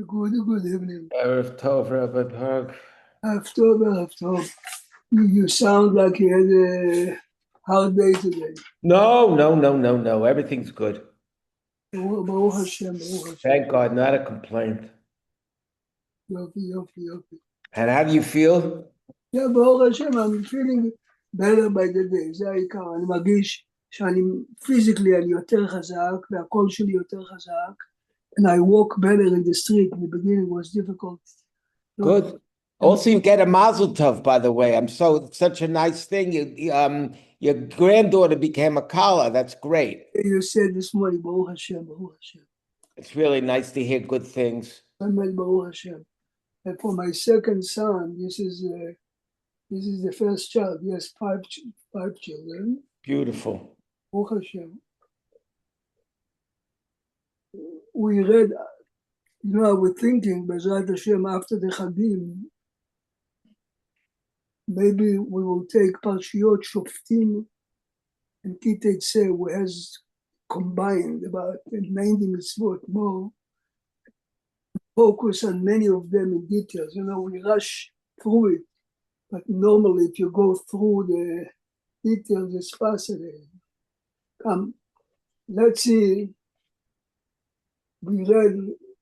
Good evening. Erev Tov, Rabbi Park. After. You sound like you had a hard day today. No. Everything's good. Baruch Hashem, Baruch Hashem. Thank God, not a complaint. Yofi. And how do you feel? Yeah, Baruch Hashem, I'm feeling better by the day. זה העיקר. אני מרגיש שאני פיזיקלי אני יותר חזק, והקול שלי יותר חזק, and I walk better in the street. In the beginning it was difficult. Good. Also, you get a mazel tov, by the way. It's such a nice thing. Your granddaughter became a kala. That's great. You said this morning, Baruch Hashem. It's really nice to hear good things. Baruch Hashem. And for my second son, this is the first child. He has five children. Beautiful. Baruch Hashem. We read, I was thinking, Bezrat Hashem, after the Chagim, maybe we will take Parshiyot Shoftim and Kiteitzeh, who has combined about 90 mitzvot more, focus on many of them in details. We rush through it, but normally if you go through the details, it's fascinating. Let's see, we read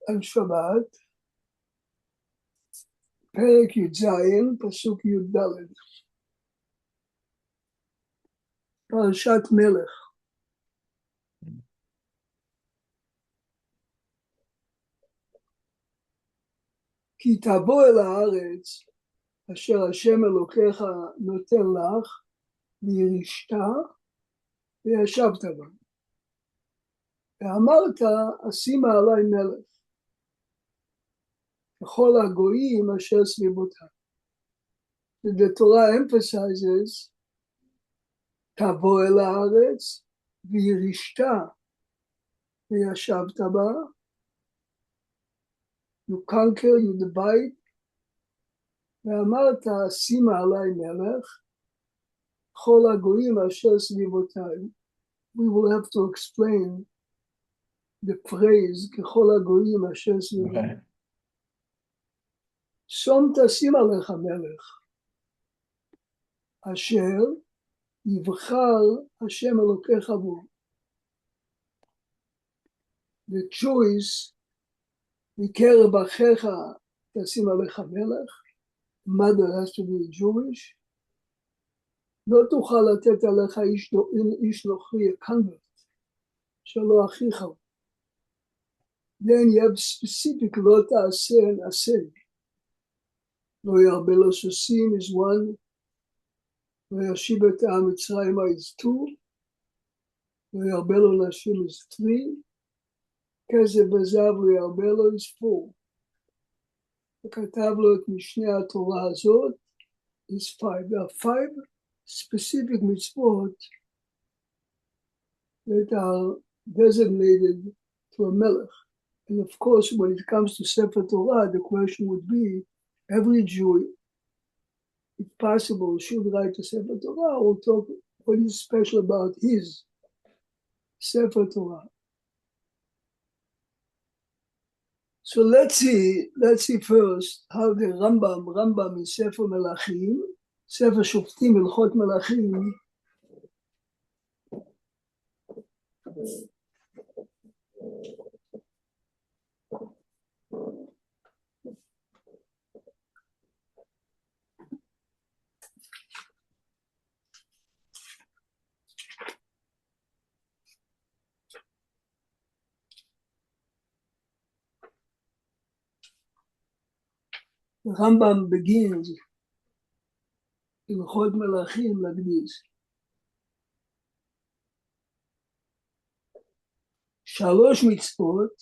on Shabbat, פרק י"ז, פסוק י"ד. פרשת מלך. כי תבוא אל הארץ, אשר השם אלוקיך נותן לך, וירשתה, וישבת בה. ואמרת, אשימה עלי מלך. ככל הגויים אשר סביבותה. The Torah emphasizes, תבוא אל הארץ, וירשתה, וישבת בה. You conquer, you divide. ואמרת, אשימה עלי מלך, ככל הגויים אשר סביבותי. We will have to explain the phrase, ככל הגויים אשר סביבותי. שום תשים עליך מלך, אשר יבחר השם אלוקיך בו. The choice, מקרב אחיך תשים עליך מלך, mother has to be Jewish, לא תוכל לתת עליך איש נוכרי, a convert, שלא אחיך. Then you have specific לא תעשה נעשה. לא ירבה לו סוסים is one, לא ישיב את העם מצרימה is two, לא ירבה לו נשים is three, כסף וזהב לא ירבה לו is four. וכתב לו את משנה התורה הזאת is five. There are five specific mitzvot that are designated to a melech. And of course, when it comes to Sefer Torah, the question would be, every Jew, if possible, should write a Sefer Torah or talk what is special about his Sefer Torah. So let's see first how the Rambam in Sefer Melachim, Sefer Shoftim, Hilchot Melachim, the Rambam begins Hilchot Melachim like this. שלוש מצוות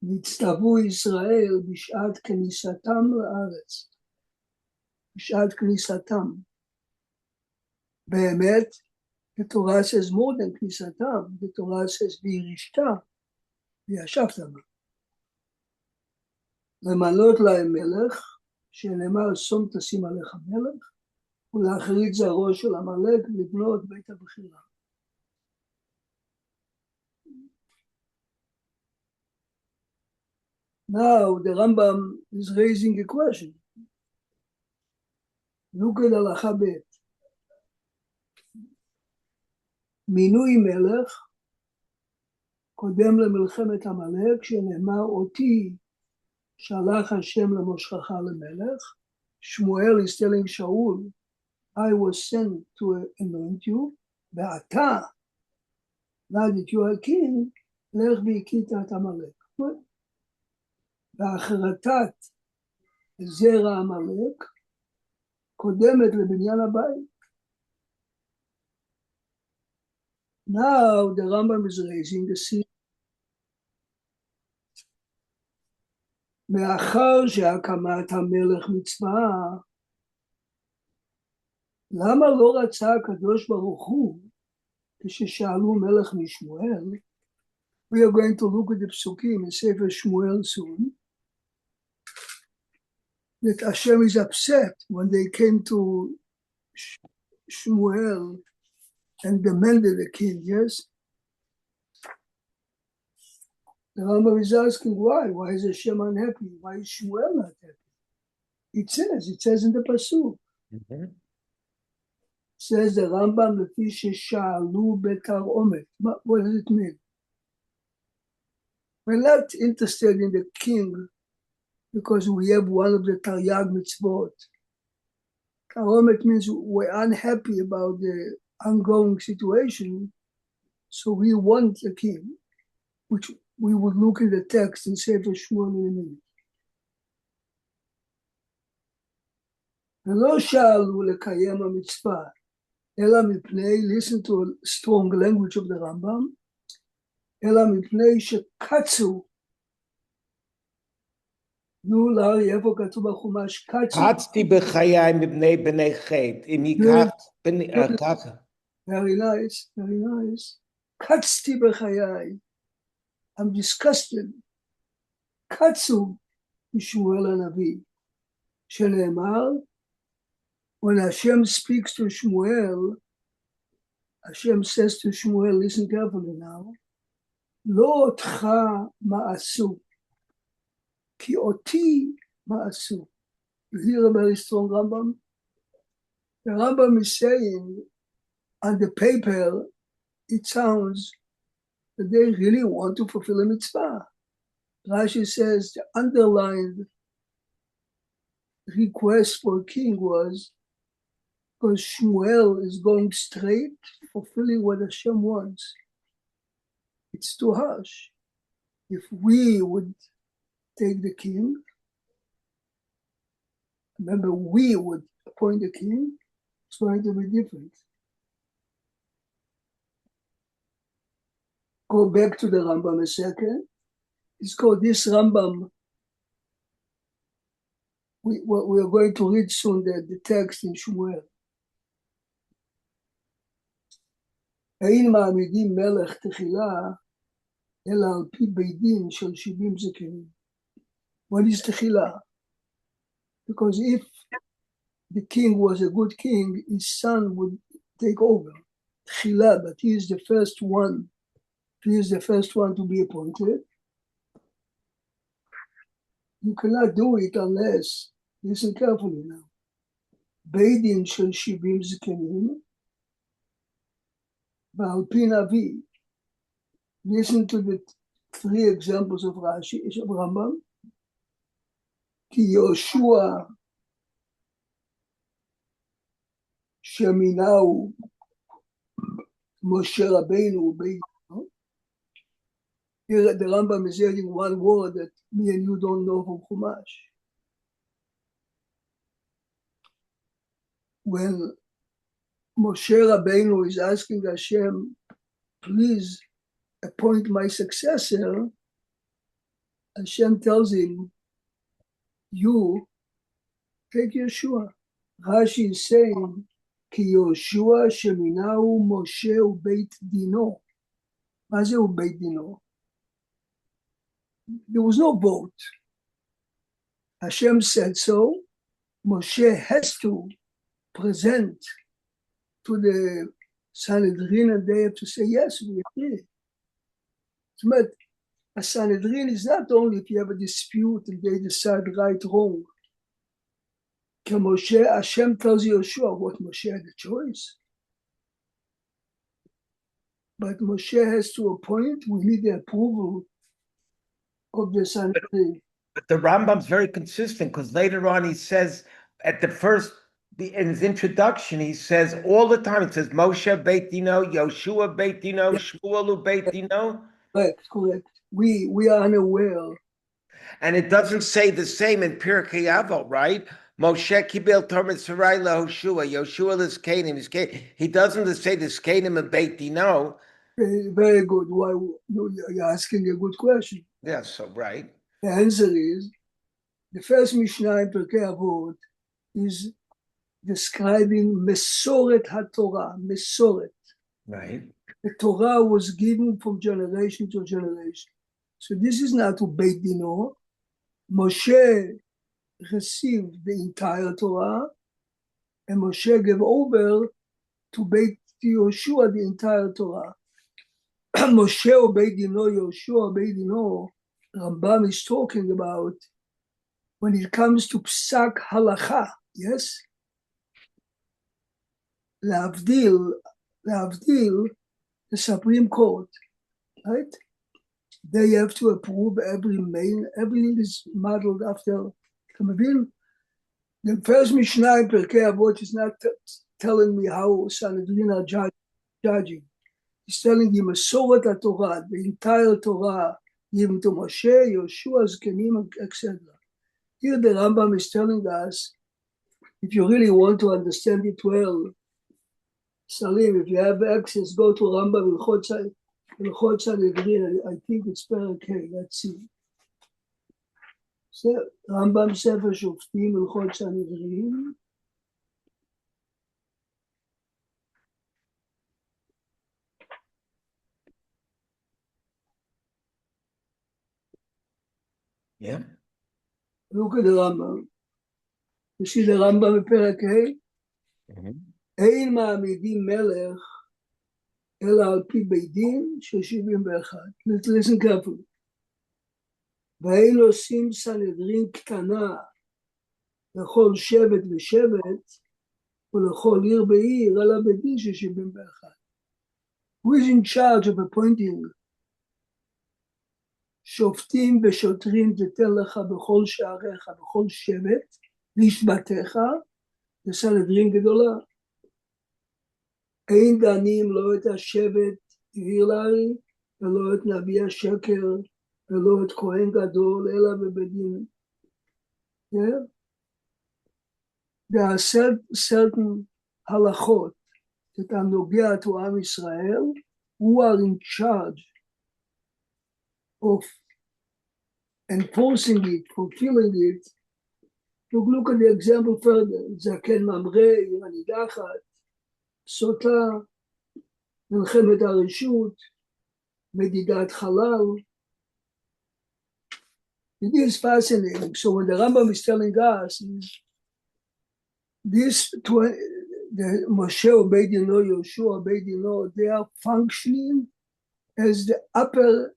נצטוו ישראל בשעת כניסתם לארץ. בשעת כניסתם. באמת, the Torah says more than כניסתם. The Torah says וירשתה, וישבת בה. למנות להם מלך, שנאמר שום תשים עליך מלך, ולהחריד זרעו של עמלק לבנות בית הבחירה. Now the Rambam is raising a question. Look at הלכה ב' מינוי מלך קודם למלחמת עמלק, שנאמר אותי שלח השם למושכך למלך. Shmuel is telling Shaul, I was sent to anoint you, ואתה, now that you are king, לך והכית את עמלק. והחרטת זרע עמלק קודמת לבניין הבית. Now the Rambam is raising the scene. מאחר שהקמת המלך מצווה, למה לא רצה הקדוש ברוך הוא כששאלו מלך משמואל? We are going to look at the psukim in Sefer Shmuel soon. That Hashem is upset when they came to Shmuel and demanded a king, yes? The Rambam is asking why? Why is Hashem unhappy? Why is Shmuel not happy? It says in the Pasuk. Mm-hmm. Says the Rambam, לפי ששאלו בתרעומת. What does it mean? We're not interested in the king because we have one of the Taryag mitzvot. Tar'omet means we're unhappy about the ongoing situation, so we want a king, which we would look in the text and say for Shmuel in a minute. ולא שאלו לקיים המצווה, אלא מפני, listen to a strong language of the Rambam, אלא מפני שקצו, נו לארי, איפה כתוב בחומש? קצתי בחיי מבני בני חטא, אם ייקח ככה. Very nice, very nice. קצתי בחיי. I'm disgusted. קצו משמואל הנביא, שנאמר, when Hashem speaks to Shmuel, Hashem says to Shmuel, listen carefully now, לא אותך מעשו, כי אותי מעשו. You hear a very strong Rambam? The Rambam is saying, on the paper, it sounds that they really want to fulfill a mitzvah. Rashi says the underlined request for a king was because Shmuel is going straight, fulfilling what Hashem wants. It's too harsh. If we would take the king, remember we would appoint the king, it's going to be different. Go back to the Rambam a second. It's called this Rambam. We are going to read soon the text in Shmuel. אין מעמידים מלך תחילה, אלא על פי בית דין של 70 זקנים. What is תחילה? Because if the king was a good king, his son would take over. תחילה, but he is the first one. He is the first one to be appointed. You cannot do it unless, listen carefully now, בית דין של 70 זקנים, ועל פי נביא. Listen to the 3 examples of Rashi, of Rambam. כי יהושע שמינהו משה רבינו בית דינו. Here the Rambam is adding one word that me and you don't know from Chumash. When Moshe Rabbeinu is asking Hashem, please appoint my successor, Hashem tells him, you take Yeshua. Rashi is saying, כי יהושע שמינהו משה ובית דינו. מה זה ובית דינו? There was no vote. Hashem said so. Moshe has to present to the Sanhedrin and they have to say, yes, we agree. זאת אומרת, a Sanhedrin is not only if you have a dispute and they decide right, wrong. Moshe, Hashem tells Yoshua what Moshe had the choice. But Moshe has to appoint, we need the approval of the Sanhedrin. But the Rambam's very consistent because later on he says at the first, in his introduction, he says all the time, it says Moshe Beit Dino, Yoshua Beit Dino, yeah. Shmuel Beit Dino. Correct. We are unaware. And it doesn't say the same in Pirkei Avot, right? Moshe Kibel Torah Sarai LaHoshua, Yoshua L'Zkenim. He doesn't say the Zkenim and Beit Dino. Very good. Why you're asking a good question? Yeah, so right. The answer is the first Mishnah in Pirkei Avot is describing Mesoret HaTorah, Mesoret. Right. The Torah was given from generation to generation. So this is not to Beit Dino. Moshe received the entire Torah, and Moshe gave over to Beit Yoshua the entire Torah. Moshe or Beit Dino, Yoshua or Beit Dino, Rambam is talking about when it comes to Psak Halacha, yes? L'avdil, the Supreme Court, right? They have to approve everything is modeled after Kamavil. The first Mishnah in Pirkei Avot is not telling me how Sanhedrin are judging. He's telling you Mesoret HaTorah, the entire Torah, given to Moshe, Yoshua, Zkenim, etc. Here the Rambam is telling us, if you really want to understand it well, Salim, if you have access, go to Rambam Hilchot Sanhedrin. I think it's Perek. Let's see. So, Rambam Sefer Shoftim Hilchot Sanhedrin. Yeah. Look at the Rambam. You see the Rambam in Perek. אין מעמידים מלך אלא על פי בית דין של 71. Listen carefully. ואין עושים סנהדרין קטנה לכל שבט ושבט ולכל עיר בעיר אלא בית דין של 71. Who is in charge of appointing שופטים ושוטרים תתן לך בכל שעריך בכל שבט לשבטיך לסנהדרין גדולה. אין דנים לא את השבט הירלרי, ולא את נביא השקר, ולא את כהן גדול, אלא בבית דין. Yeah? There are certain halachot that are נוגע to עם ישראל, who are in charge of enforcing it, fulfilling it. Look at the example further. זקן ממרא, עיר הנידחת, סוטה, מלחמת הרשות, מדידת חלל. It is fascinating. So when the Rambam is telling us, the Moshe or Beit Dino, Yoshua or Beit Dino, they are functioning as the upper,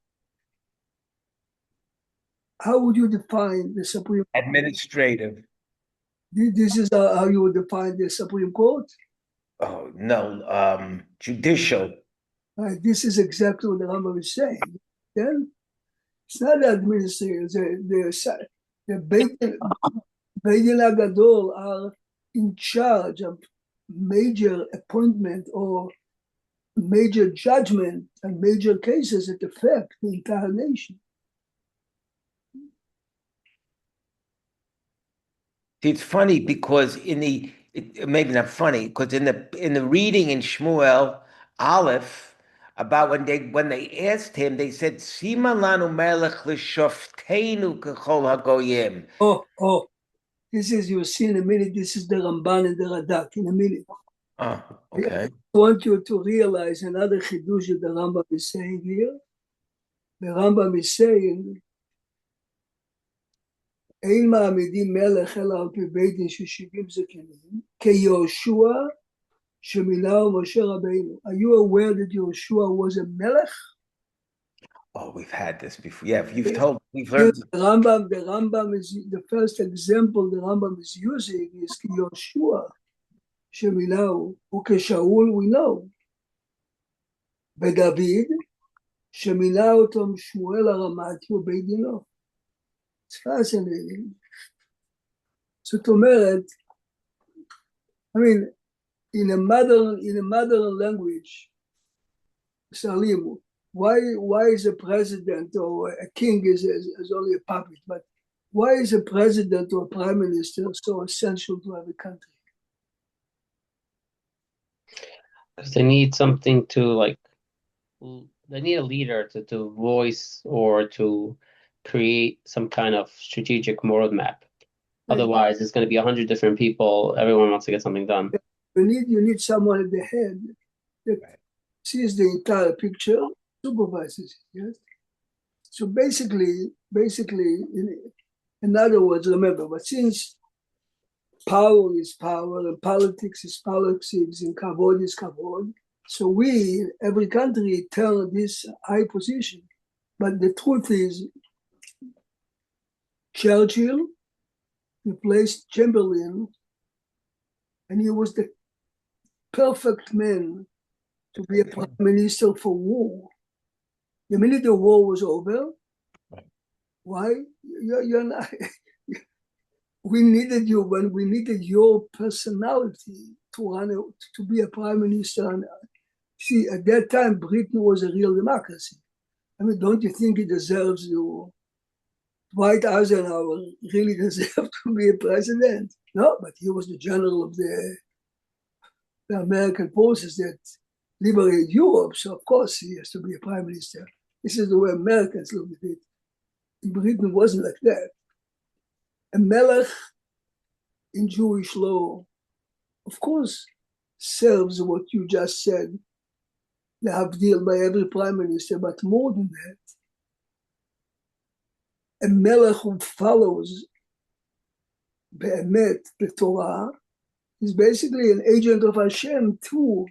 how would you define the Supreme Court? Administrative. This is how you would define the Supreme Court? Oh, no, judicial. This is exactly what the Rambam is saying. Then it's not the administrators. The Beit Din HaGadol are in charge of major appointment or major judgment and major cases that affect the entire nation. It's funny because maybe not funny, because in the reading in Shmuel Aleph about when they asked him, they said, "Sima lanu melech l'shoftenu kechol hagoyim." Oh, this is, you'll see in a minute, this is the Ramban and the Radak in a minute. Oh, okay. I want you to realize another chidush that the Rambam is saying here. The Rambam is saying, אין מעמידים מלך אלא על פי בית דין של 70 זקנים, כיהושע שמילאו משה רבינו. Are you aware that Yoshua was a melech? Oh, we've had this before. Yeah, we've learned. The Rambam is the first example the Rambam is using is Yoshua, Shemilau, Ukeshaul, we know. David, שמינה אותו שמואל הרמתי ובית דינו. It's fascinating. זאת אומרת, I mean, in a modern language, Salim, why is a president or a king is only a puppet, but why is a president or a prime minister so essential to every country? Because they need something to like, they need a leader to voice or to create some kind of strategic roadmap. Otherwise, it's going to be 100 different people. Everyone wants to get something done. You need someone at the head that sees the entire picture, supervises it. Yes. So basically, in other words, remember, but since power is power and politics is politics and kavod is kavod, so we, every country, turn this high position. But the truth is, Churchill replaced Chamberlain, and he was the perfect man to be a prime minister for war. The minute the war was over, why? You're not. We needed you when we needed your personality to be a prime minister. And see, at that time, Britain was a real democracy. I mean, don't you think it deserves you? Dwight Eisenhower really deserved to be a president. No, but he was the general of the American forces that liberated Europe. So, of course, he has to be a prime minister. This is the way Americans look at it. In Britain, it wasn't like that. A melech in Jewish law, of course, serves what you just said, the Havdil by every prime minister, but more than that, a melech who follows Be'emet, the Torah, is basically an agent of Hashem to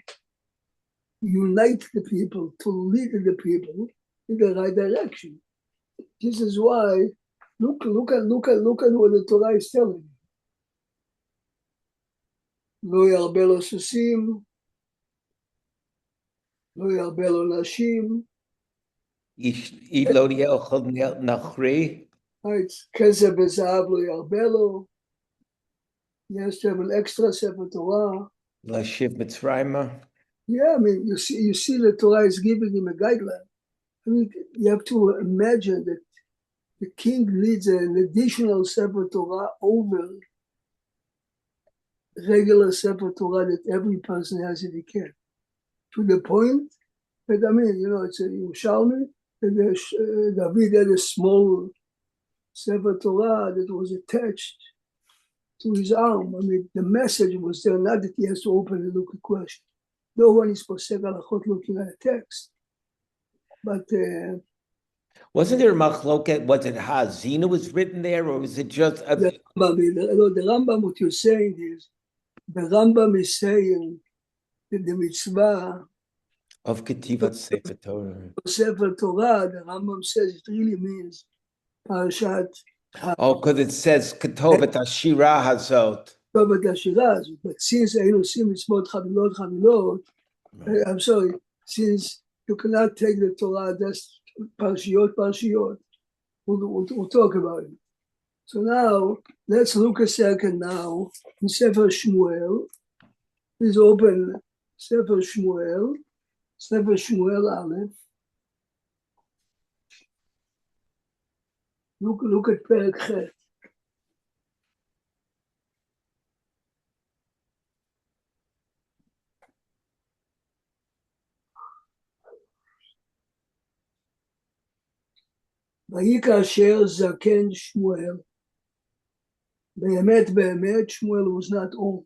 unite the people, to lead the people in the right direction. This is why, look at what the Torah is telling you. לא ירבה לו סוסים, לא ירבה לו נשים. איש לא יאכל נכרי. כסף וזהב לא ירבה לו. He has to have an extra Sefer Torah. להשיב מצרימה. Yeah, I mean, you see the Torah is giving him a guideline. I mean, you have to imagine that the king needs an additional Sefer Torah over regular Sefer Torah that every person has if he can. To the point that, I mean, you know, it's a Yerushalmi, that David had a small Sefer Torah that was attached to his arm. I mean, the message was there, not that he has to open and look at question. No one is posek halachot looking at a text. But wasn't there a machloket? Was it Hazina was written there, or was it just the Rambam? What you're saying is the Rambam is saying that the mitzvah of Ketivat Sefer Torah. Sefer Torah, the Rambam says it really means Parashat. Oh, because it says Ketovat Ashira Hazot. Ketovat Ashira Hazot. But since Einu Sim Mitzvot Chavilot, I'm sorry, since you cannot take the Torah, that's Parshiyot. We'll talk about it. So now, let's look a second now in Sefer Shmuel. Please open Sefer Shmuel Aleph. Look at Perek Chet. ויהי כאשר זקן שמואל, באמת, Shmuel was not old.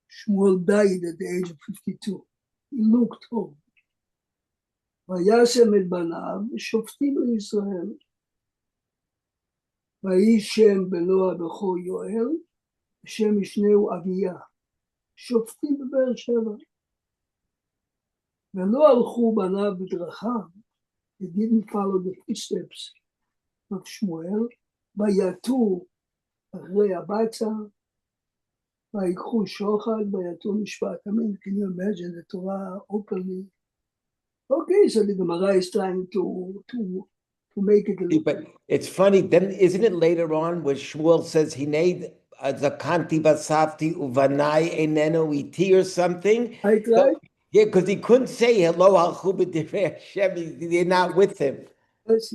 Shmuel died at the age of 52. He looked old. וישם את בניו שופטים לישראל. ויהי שם בנו הבכור יואל, שם משנהו אביה. שופטים בבאר שבע. ולא הלכו בניו בדרכיו, They didn't follow the footsteps of Shmuel. ויתו אחרי הבצע, ויקחו שוחד, ויתו משפט. I mean, can you imagine the Torah openly? Okay, so the Gemara is trying to make it a little. But it's funny, then isn't it later on where Shmuel says he made Zakanti Basafti Uvanai Eneno Iti or something? Right? Yeah, because he couldn't say hello al Hashem. They're not with him. Yes.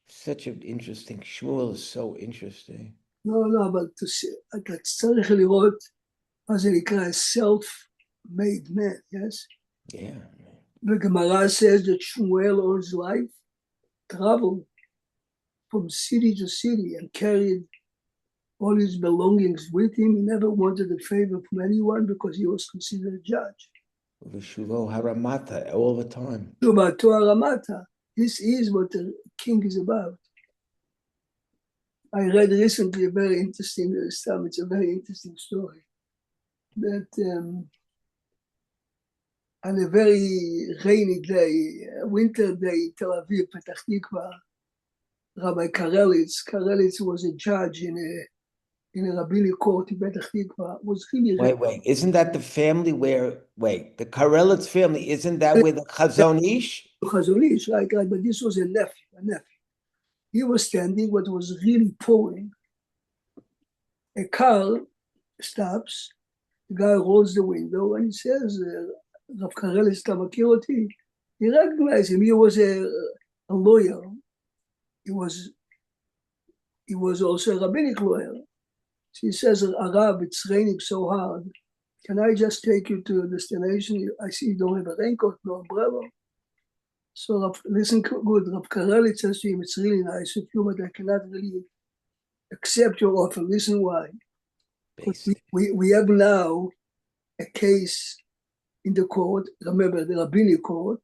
Such an interesting. Shmuel is so interesting. No, אבל אתה צריך לראות מה זה נקרא self-made man, yes? Yeah. The Gemara says that Shmuel all his life traveled from city to city and carried all his belongings with him. He never wanted a favor from anyone because he was considered a judge. Vishuvo Haramata all the time. Shubato Haramata. This is what the king is about. I read recently a very interesting stuff. It's a very interesting story. That on a very rainy day, a winter day in Tel Aviv, Petach Tikva, Rabbi Karelitz was a judge in a rabbinic court in Petach Tikva. Was really Wait, isn't that the family where? The Karelitz family, isn't that where the Chazon Ish? Chazon Ish, right, but this was a nephew. He was standing, what was really pouring. A car stops, the guy rolls the window and he says, Rav Karelitz, אתה מכיר אותי? He recognized him. He was a lawyer. He was also a rabbinic lawyer. So he says, Arav, it's raining so hard. Can I just take you to a destination? I see you don't have a raincoat, no umbrella. So listen good, Rav Karelitz says to him, it's really nice of you, but I cannot really accept your offer. Listen why. We have now a case in the court, remember the rabbinic court,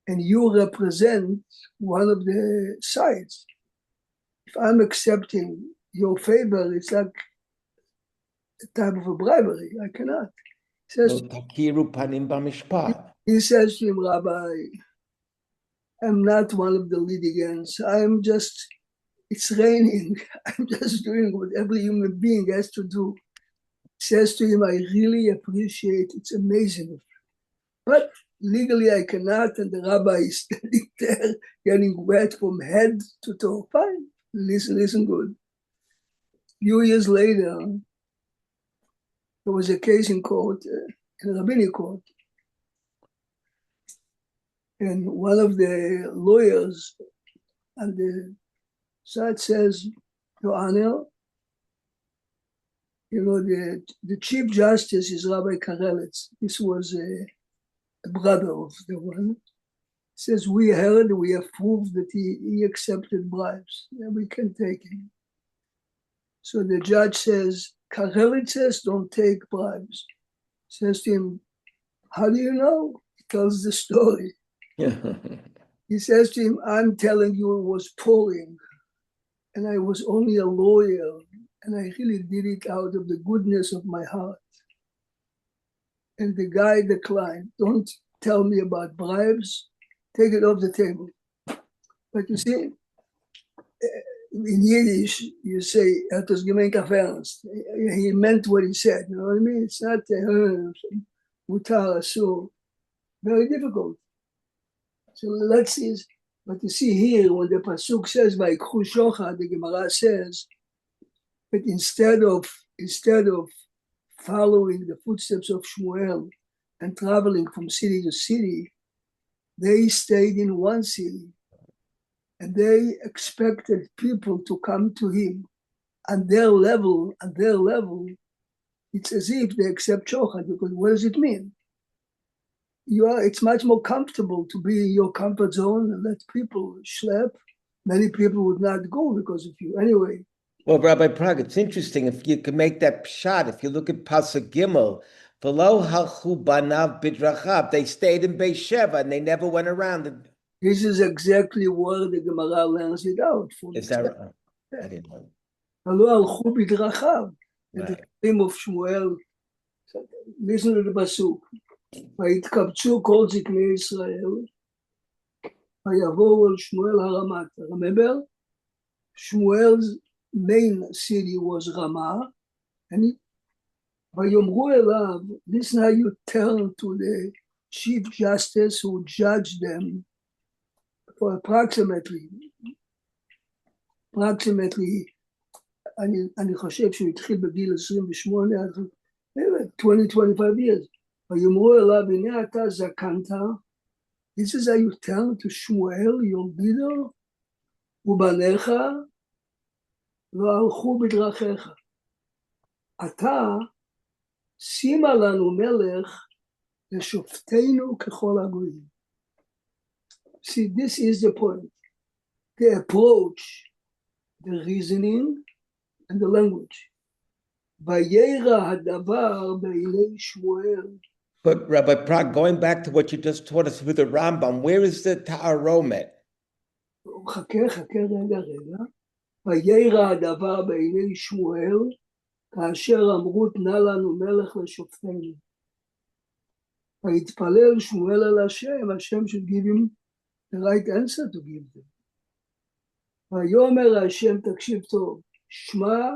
and you represent one of the sides. If I'm accepting your favor, it's like a type of a bribery. I cannot. He says to him, Rabbi, I'm not one of the litigants. It's raining. I'm just doing what every human being has to do. He says to him, I really appreciate it. It's amazing. But legally I cannot, and the rabbi is standing there getting wet from head to toe. Fine, listen good. A few years later, there was a case in court, in a rabbinic court. And one of the lawyers on the side says, Your Honor, the Chief Justice is Rabbi Karelitz. This was a brother of the one. He says, we have proved that he accepted bribes. Yeah, we can take him. So the judge says, Karelitz says, don't take bribes. Says to him, how do you know? He tells the story. He says to him, I'm telling you it was pouring, and I was only a lawyer, and I really did it out of the goodness of my heart. And the guy declined. Don't tell me about bribes. Take it off the table. But you see, in Yiddish, you say, "Het is gemeint auf Ernst." He meant what he said. You know what I mean? It's not mutar asur. Very difficult. So let's see. But you see here, when the pasuk says, "Vayikchu shochad," the Gemara says that instead of following the footsteps of Shmuel and traveling from city to city, they stayed in one city, and they expected people to come to him on their level. It's as if they accept shochad, because what does it mean? It's much more comfortable to be in your comfort zone and let people schlep. Many people would not go because of you. Anyway. Well, Rabbi Prague, it's interesting if you can make that shot. If you look at Pasuk Gimel, V'lo halchu banav bidrachav, they stayed in Beis Sheva and they never went around. This is exactly where the Gemara learns it out. Is that right? I didn't know. V'lo halchu bidrachav. The name of Shmuel. Listen to the pasuk. ויתקבצו כל זקני ישראל ויבואו אל שמואל הרמת. Remember, Shmuel's main city was Ramah, and ויאמרו אליו, this is how you tell to the chief justice who judged them for approximately, אני חושב שהוא התחיל בגיל 28, 20-25 years. ויאמרו אליו, הנה אתה זקנת, this is how you tell to Shmuel, your leader, ובניך לא הלכו בדרכיך. אתה שימה לנו מלך לשופטנו ככל הגויים. See, this is the point. The approach, the reasoning, and the language. וירא הדבר בעיני שמואל. But Rabbi Prague, going back to what you just taught us with the Rambam, where is the Ta'aromet? חכה רגע. וירא הדבר בעיני שמואל, כאשר אמרו תנה לנו מלך לשופטנו. ויתפלל שמואל אל השם should give him the right answer to give them. ויאמר השם, תקשיב טוב, שמע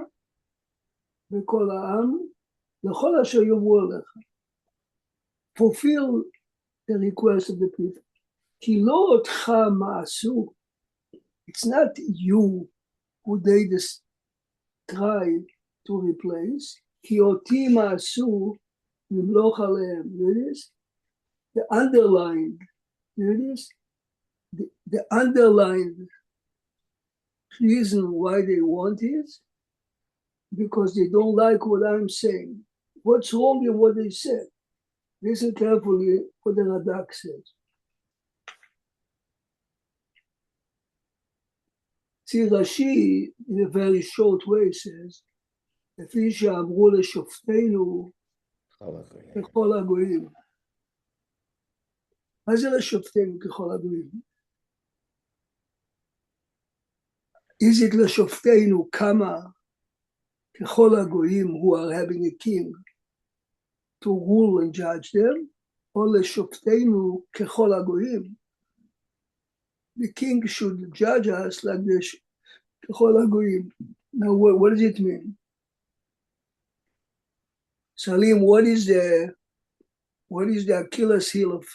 בכל העם, לכל אשר יאמרו עליך. Fulfill the request of the people. כי לא אותך מעשו. It's not you who they try to replace. כי אותי מעשו למלוך עליהם. Notice the underlined. Notice the underlined reason why they want it, because they don't like what I'm saying. What's wrong in what they said? Listen carefully what the Radak says. See, Rashi, in a very short way, says, לפי שאמרו לשופטינו ככל הגויים. מה זה לשופטינו ככל הגויים? Is it לשופטינו כמה ככל הגויים who are having a king to rule and judge them, או לשופטינו ככל הגויים? The king should judge us like this, ככל הגויים. Now, what does it mean? Salim, what is the Achilles heel of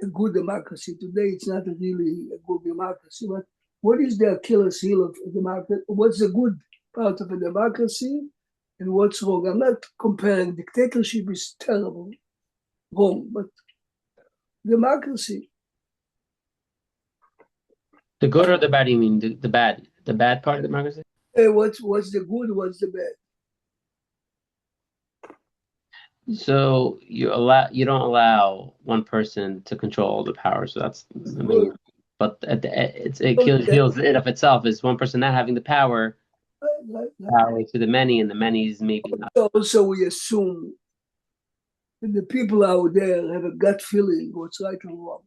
a good democracy? Today, it's not really a good democracy, but what is the Achilles heel of a democracy? What's the good part of a democracy and what's wrong? I'm not comparing. Dictatorship is terrible, wrong, but democracy. The good or the bad? You mean the bad? The bad part of democracy? What's the good? What's the bad? So you don't allow one person to control all the power. So that's the main. But it kills it of itself is one person not having the power to the many, and the many's maybe not. Also, we assume that the people out there have a gut feeling what's right and wrong.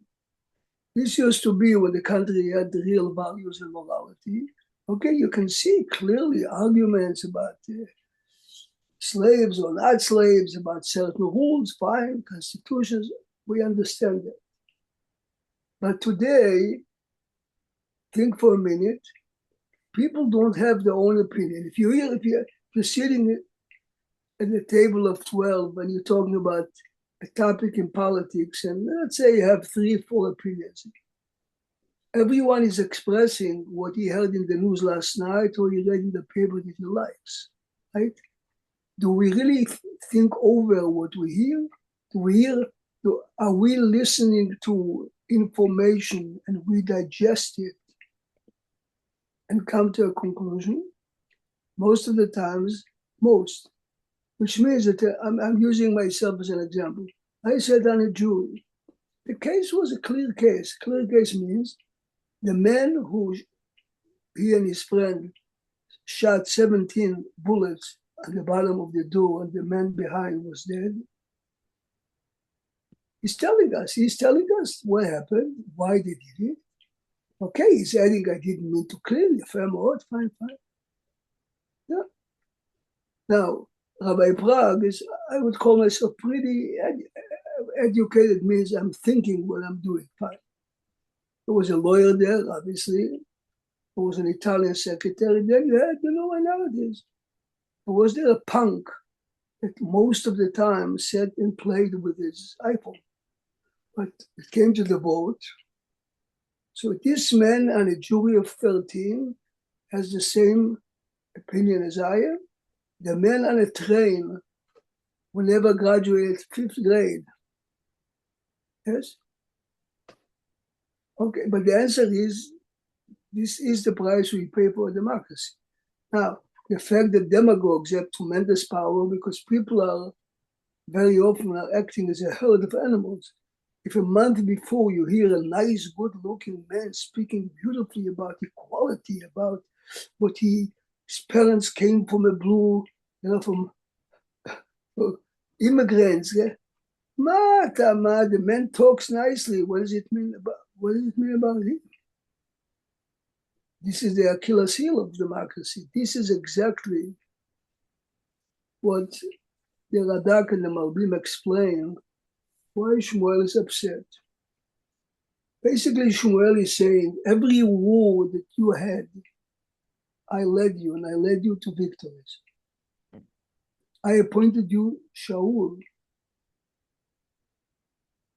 This used to be when the country had the real values and morality. Okay, you can see clearly arguments about slaves or not slaves, about certain rules, fine, constitutions, we understand that. But today, think for a minute, people don't have their own opinion. If you're sitting at the table of 12 and you're talking about a topic in politics, and let's say you have 3-4 opinions, everyone is expressing what he heard in the news last night or he read in the paper that he likes, right? Do we really think over what we hear? Are we listening to information and we digest it and come to a conclusion? Most of the times, which means that I'm using myself as an example. I sat on a jury. The case was a clear case. Clear case means the man who, he and his friend, shot 17 bullets at the bottom of the door and the man behind was dead. He's telling us what happened, why they did it. Okay, he's adding, I didn't mean to kill you, fine. Yeah. Now, Rabbi Prague is, I would call myself pretty educated, means I'm thinking what I'm doing, fine. There was a lawyer there, obviously. There was an Italian secretary. Then you had the minorities. Was there a punk that most of the time sat and played with his iPhone? But it came to the vote. So this man on a jury of 13 has the same opinion as I am. The man on a train will never graduate 5th grade. Yes? Okay, but the answer is, this is the price we pay for democracy. Now, the fact that demagogues have tremendous power because people are very often are acting as a herd of animals. If a month before you hear a nice, good-looking man speaking beautifully about equality, about what his parents came from a blue, from immigrants, yeah? The man talks nicely. What does it mean about him? This is the Achilles heel of democracy. This is exactly what the Radak and the Malbim explain why Shmuel is upset. Basically, Shmuel is saying, every war that you had, I led you, and I led you to victories. I appointed you Shaul.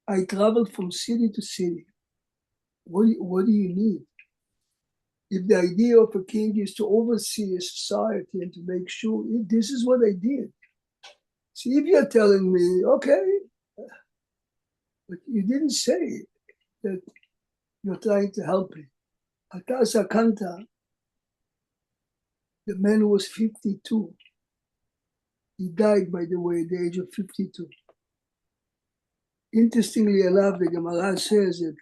I traveled from city to city. What do you need? If the idea of a king is to oversee a society and to make sure, this is what I did. See, if you're telling me, okay, but you didn't say that you're trying to help me. Atasa Kanta, the man was 52. He died, by the way, at the age of 52. Interestingly enough, the Gemara says that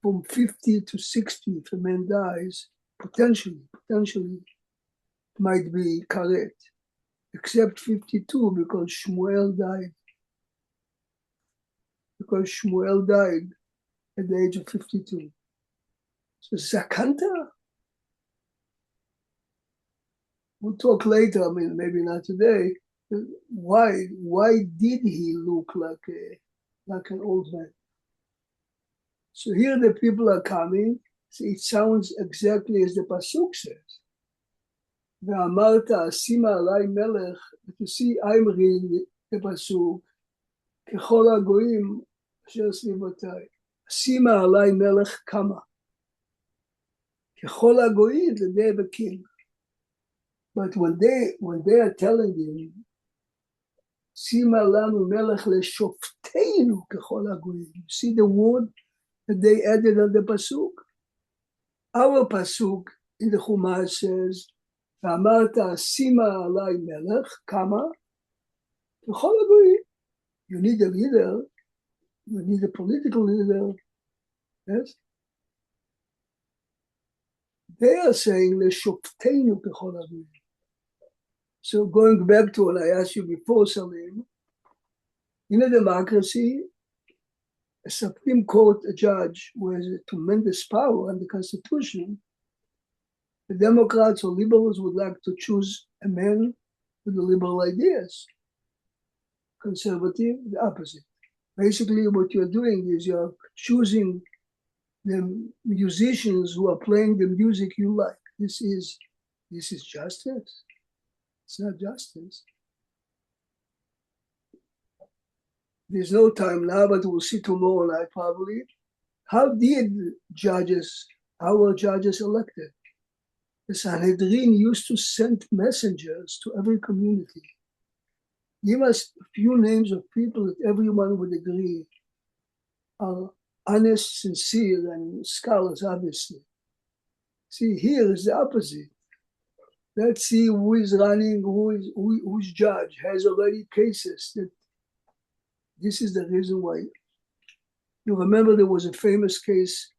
from 50 to 60, if a man dies, potentially might be correct, except 52 because Shmuel died. Because Shmuel died at the age of 52. So Zakanta? We'll talk later, I mean, maybe not today. Why did he look like an old man? So here the people are coming. So it sounds exactly as the Pasuk says. Ve'amarta asima alai melech. But you see, I'm reading the Pasuk. Kechol hagoyim asher slivotai. Asima alai melech kama. Kechol hagoyim, that they have a king. But when they are telling him, Sima lanu melech leshofteinu kechol hagoyim. You see the word that they added on the Pasuk? Our Pasuk in the Chumash says, V'amarta asima alai melech, kama, kechol hagoyim. You need a leader, you need a political leader, yes? They are saying, Leshofteinu kechol hagoyim. So going back to what I asked you before, Salim, in a democracy, a Supreme Court judge who has a tremendous power under the Constitution, the Democrats or liberals would like to choose a man with the liberal ideas. Conservative, the opposite. Basically, what you're doing is you're choosing the musicians who are playing the music you like. This is justice. It's not justice. There's no time now, but we'll see tomorrow night probably. How did our judges elected? The Sanhedrin used to send messengers to every community. Give us a few names of people that everyone would agree are honest, sincere, and scholars, obviously. See, here is the opposite. Let's see who is running, who's judge, has already cases that this is the reason why. You remember there was a famous case,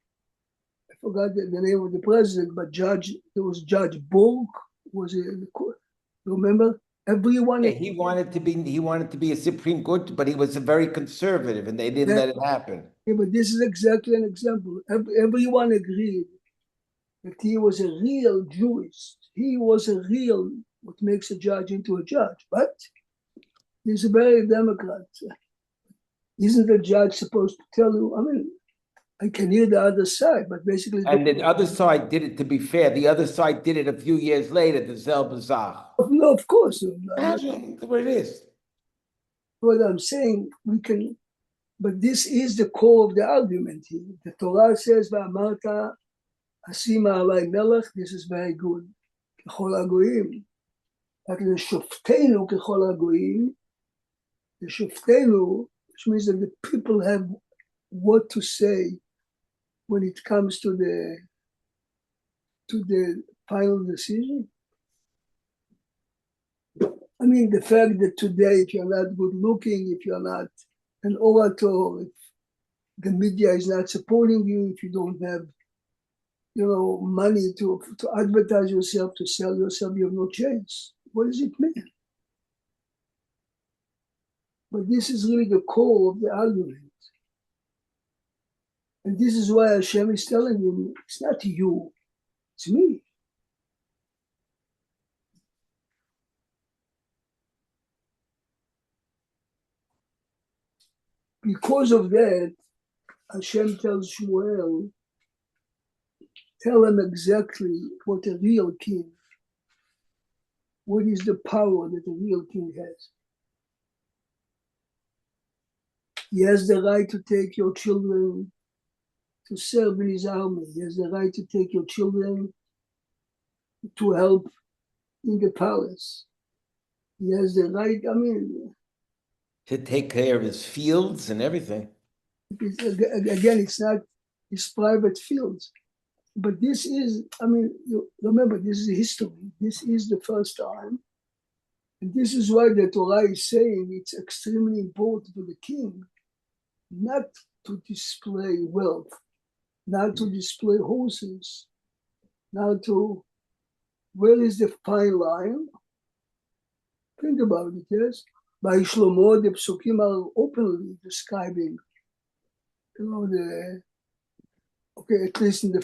I forgot the name of the president, but there was Judge Bork, was it in the court? You remember? Everyone. Yeah, he wanted to be a Supreme Court, but he was very conservative, and they didn't let it happen. Yeah, but this is exactly an example. Everyone agreed that he was a real jurist. He was a real, what makes a judge into a judge. But he's a very Democrat. Isn't the judge supposed to tell you? I mean, I can hear the other side, but basically, And the other side did it, to be fair, the other side did it a few years later, the Zel Bazar. no, of course. That's what it is. What I'm saying, we can, but this is the core of the argument here. The Torah says, "Va'amarta asima alai melech." This is very good. Kechol hagoyim. But the shoftenu kechol hagoyim, the shoftenu, which means that the people have what to say when it comes to the final decision. I mean, the fact that today, if you're not good looking, if you're not an orator, if the media is not supporting you, if you don't have, money to advertise yourself, to sell yourself, you have no chance. What does it mean? But this is really the core of the argument. And this is why Hashem is telling him, it's not you, it's me. Because of that, Hashem tells Shmuel, tell him exactly what a real king, what is the power that a real king has. He has the right to take your children to serve in his army. He has the right to take your children to help in the palace. He has the right, to take care of his fields and everything. Again, it's not his private fields. But this is, remember, this is history. This is the first time. And this is why the Torah is saying it's extremely important for the king not to display wealth, not to display horses, not to, where is the fine line? Think about it, yes? By Shlomo, the Psukim are openly describing, at least in the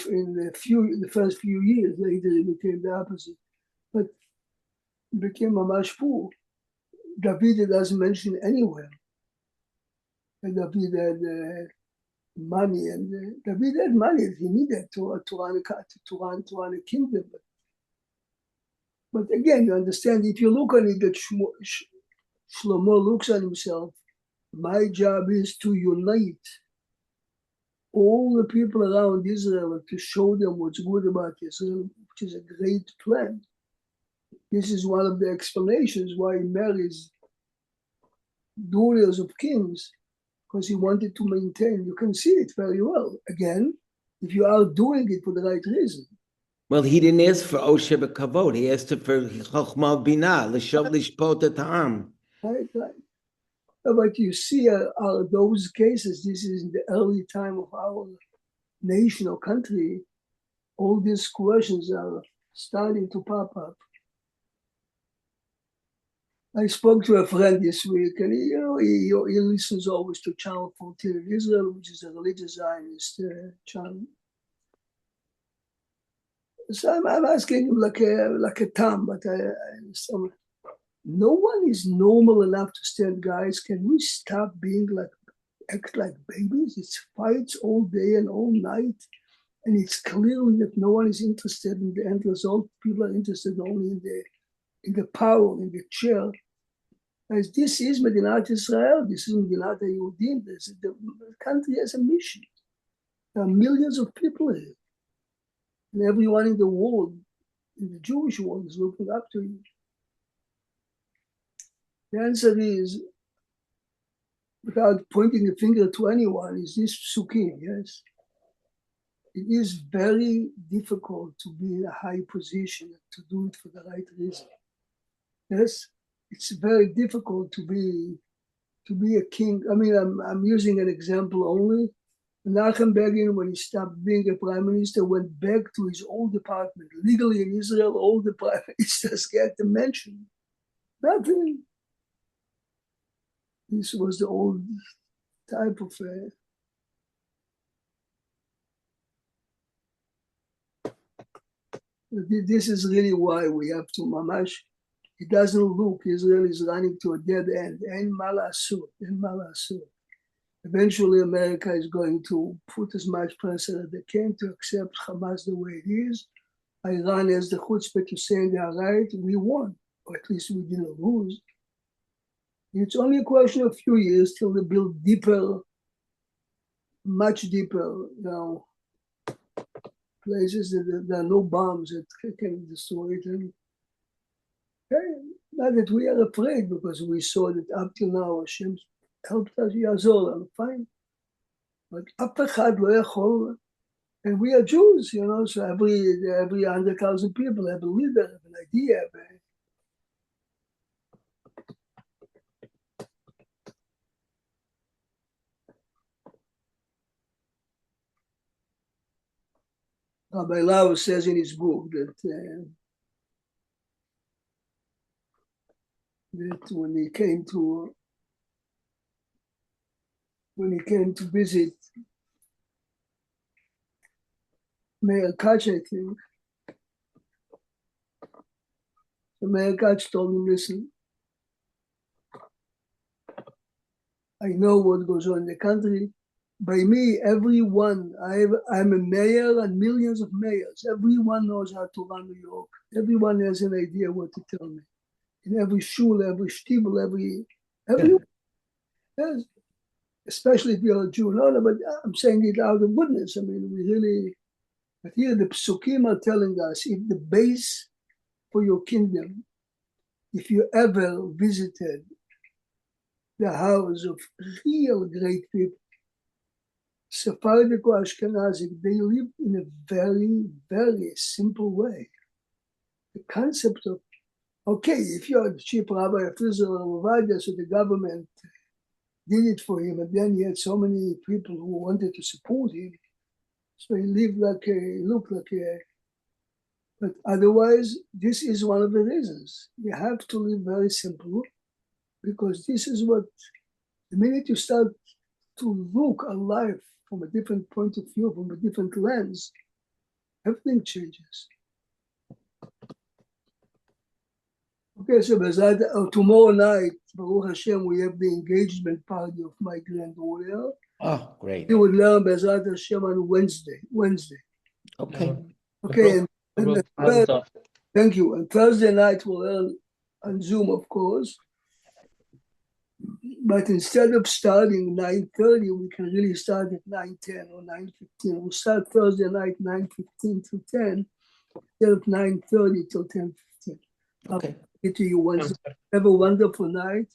first few years, later it became the opposite. But it became mamash poor. David doesn't mention anywhere. And David had money, and David had money he needed to run a kingdom. But again, you understand, if you look on it, that Shlomo looks at himself, my job is to unite all the people around Israel and to show them what's good about Israel, which is a great plan. This is one of the explanations why he marries daughters of kings, because he wanted to maintain. You can see it very well. Again, if you are doing it for the right reason. Well, he didn't ask for Osher B'Kavod. He asked for Chochmah Binah, L'shov Lishpot et Ha'am. Right. But you see, those cases, this is in the early time of our nation or country, all these questions are starting to pop up. I spoke to a friend this week, and he listens always to Channel 14 in Israel, which is a religious Zionist channel. So I'm asking him like a Tom, but no one is normal enough to stand, guys. Can we stop being act like babies? It's fights all day and all night, and it's clearly that no one is interested in the end result. People are interested only in the power, in the chair. As this is Medinat Israel, this is Medinat Yehudim. The country has a mission. There are millions of people here. And everyone in the world, in the Jewish world, is looking up to you. The answer is, without pointing a finger to anyone, is this psukim, yes? It is very difficult to be in a high position, to do it for the right reason. Yes, it's very difficult to be a king. I'm using an example only. Menachem Begin, when he stopped being a prime minister, went back to his old department. Legally in Israel, all the prime ministers get the mention. Nothing. This was the old type of this is really why we have to mamash. It doesn't look Israel is running to a dead end. En malasut. Eventually, America is going to put as much pressure as they can to accept Hamas the way it is. Iran has the chutzpah to say they are right, we won, or at least we didn't lose. It's only a question of a few years till they build deeper, much deeper, places that there are no bombs that can destroy it. And not that we are afraid, because we saw that up till now Hashem helped us, Yazor, and fine. But אף אחד לא יכול, and we are Jews, so every 100,000 people have a leader, have an idea. Rabbi Lau says in his book that when he came to visit Meir Katz, I think, the Meir Katz told him, listen, I know what goes on in the country. By me, everyone, I'm a mayor and millions of mayors. Everyone knows how to run New York. Everyone has an idea what to tell me. In every shul, every shtibel, everyone. Yes. Especially if you're a Jew. No, but I'm saying it out of goodness. I mean, we really, but here the Psukim are telling us, if the base for your kingdom, if you ever visited the house of real great people, Sephardic or Ashkenazic, they live in a very, very simple way. The concept of, okay, if you're the chief rabbi of Israel or Ovadia, so the government did it for him, and then he had so many people who wanted to support him, so he looked like a, but otherwise, this is one of the reasons. You have to live very simple, because this is what, the minute you start to look at life from a different point of view, from a different lens, everything changes. Okay, so tomorrow night, Baruch Hashem, we have the engagement party of my granddaughter. Oh, great. We would learn Bezrat Hashem on Wednesday. Okay. Okay, thank you. And Thursday night we'll learn on Zoom, of course. But instead of starting 9:30, we can really start at 9:10 or 9:15. We'll start Thursday night 9:15 to 10, instead of 9:30 till 10:15. Okay. To you Wednesday. Have a wonderful night.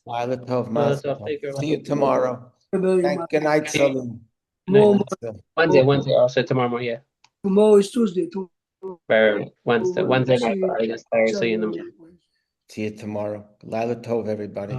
See you tomorrow. Good night, Salim. Wednesday. Also tomorrow morning. Yeah. Tomorrow is Tuesday. Wednesday night. I guess. See you in the morning. See you tomorrow. Lila Tov, everybody.